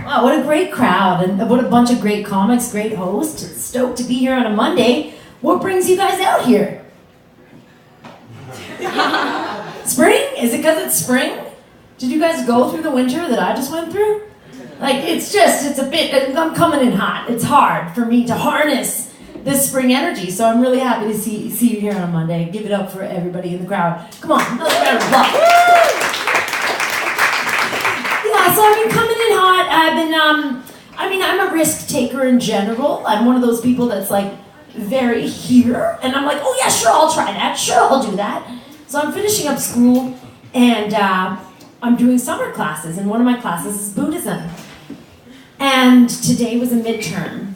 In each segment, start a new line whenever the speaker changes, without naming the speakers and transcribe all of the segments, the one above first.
Wow, what a great crowd, and what a bunch of great comics, great hosts. Stoked to be here on a Monday. What brings you guys out here? Spring? Is it because it's spring? Did you guys go through the winter that I just went through? Like, it's a bit, I'm coming in hot. It's hard for me to harness this spring energy, so I'm really happy to see you here on a Monday. Give it up for everybody in the crowd. Come on, another round of applause. Yeah, so I've been coming in hot. I'm a risk taker in general. I'm one of those people that's like very here, and I'm like, oh yeah, sure, I'll try that. Sure, I'll do that. So I'm finishing up school, and I'm doing summer classes, and one of my classes is Buddhism. And today was a midterm.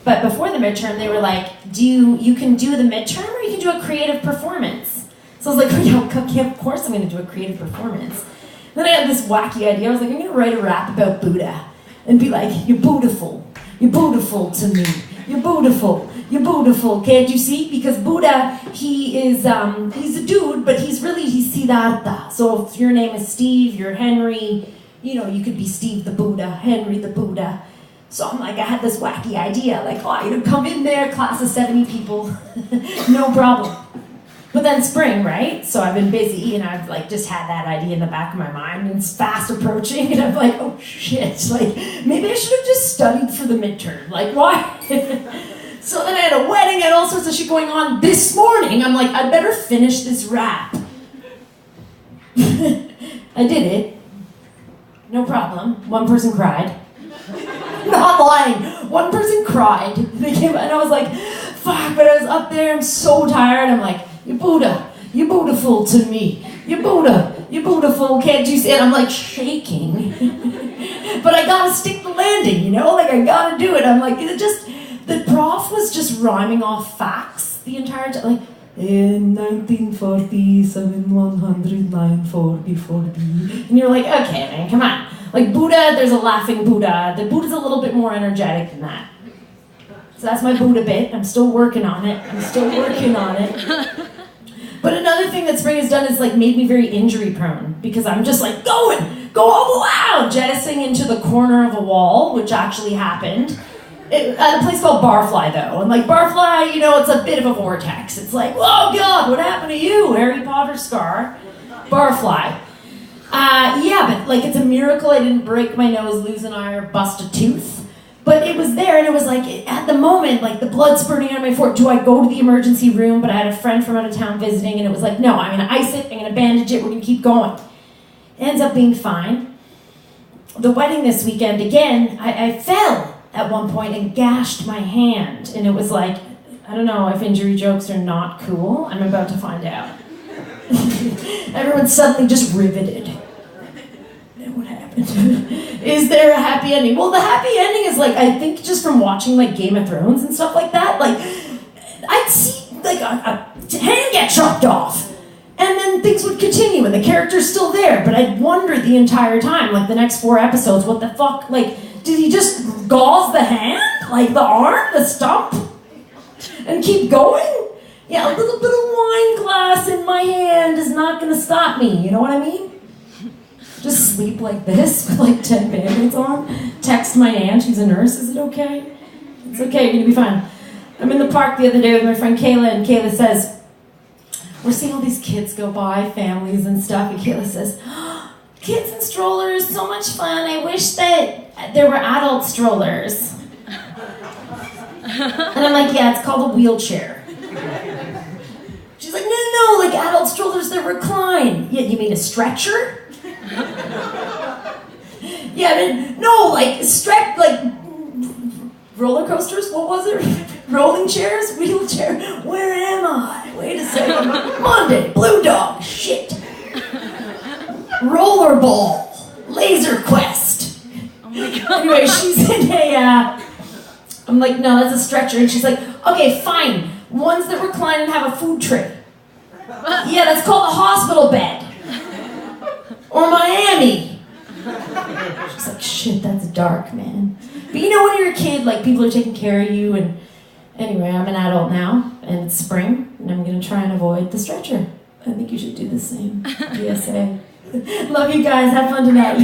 But before the midterm, they were like, you can do the midterm or you can do a creative performance. So I was like, okay, of course I'm going to do a creative performance. Then I had this wacky idea. I was like, I'm going to write a rap about Buddha and be like, you're beautiful. You're beautiful to me. You're beautiful. You're beautiful. Can't you see? Because Buddha, he's a dude, but he's Siddhartha. So if your name is Steve, you're Henry, you could be Steve the Buddha, Henry the Buddha. So I'm like, I had this wacky idea, like, oh, you'd come in there, class of 70 people, no problem. But then spring, right? So I've been busy, and I've like just had that idea in the back of my mind, and it's fast approaching, and I'm like, oh shit, like maybe I should have just studied for the midterm. Like, why? So then I had a wedding and all sorts of shit going on this morning. I'm like, I better finish this rap. I did it. No problem. One person cried. Not lying. One person cried. They came and I was like, fuck, but I was up there, I'm so tired. I'm like, you're Buddha, you're beautiful to me. You're Buddha, you're beautiful, can't you see it? I'm like shaking. But I gotta stick the landing, like I gotta do it. I'm like, the prof was just rhyming off facts the entire time. Like, in 1947, 109 before B. And you're like, okay, man, come on. Like Buddha, there's a laughing Buddha. The Buddha's a little bit more energetic than that. So that's my Buddha bit. I'm still working on it. But another thing that spring has done is like made me very injury prone because I'm just like go all out, jettisoning into the corner of a wall, which actually happened. At a place called Barfly, though. And like Barfly, it's a bit of a vortex. It's like, oh God, what happened to you? Harry Potter scar. Barfly. Yeah, but like it's a miracle I didn't break my nose, lose an eye, or bust a tooth. But it was there, and it was like, at the moment, like the blood spurting out of my foot. Do I go to the emergency room? But I had a friend from out of town visiting, and it was like, no, I'm going to ice it, I'm going to bandage it, we're going to keep going. It ends up being fine. The wedding this weekend, again, I fell at one point and gashed my hand. And it was like, I don't know if injury jokes are not cool. I'm about to find out. Everyone's suddenly just riveted. And what happened? Is there a happy ending? Well, the happy ending is like, I think just from watching like Game of Thrones and stuff like that, like I'd see like a hand get chopped off. And then things would continue and the character's still there. But I'd wonder the entire time, like the next 4 episodes, what the fuck, like, did he just gauze the hand? Like the arm, the stump? And keep going? Yeah, a little bit of wine glass in my hand is not gonna stop me, you know what I mean? Just sleep like this with like 10 Band-Aids on. Text my aunt, who's a nurse, is it okay? It's okay, you're gonna be fine. I'm in the park the other day with my friend Kayla, and Kayla says, we're seeing all these kids go by, families and stuff, and Kayla says, oh, kids and strollers, so much fun. I wish that there were adult strollers. And I'm like, yeah, it's called a wheelchair. She's like, no, like adult strollers that recline. Yeah, you mean a stretcher? Yeah, no, like roller coasters, what was it? Rolling chairs, wheelchair, where am I? Wait a second, Monday, Blue Dog, shit. Rollerball, Laser Quest.
Oh my God.
Anyway, she's in I'm like, no, that's a stretcher. And she's like, okay, fine, ones that recline and have a food tray. Yeah, that's called a hospital bed. Or Miami. She's like, shit, that's dark, man. But when you're a kid, like, people are taking care of you, and anyway, I'm an adult now, and it's spring, and I'm gonna try and avoid the stretcher. I think you should do the same. PSA. Love you guys, have fun tonight.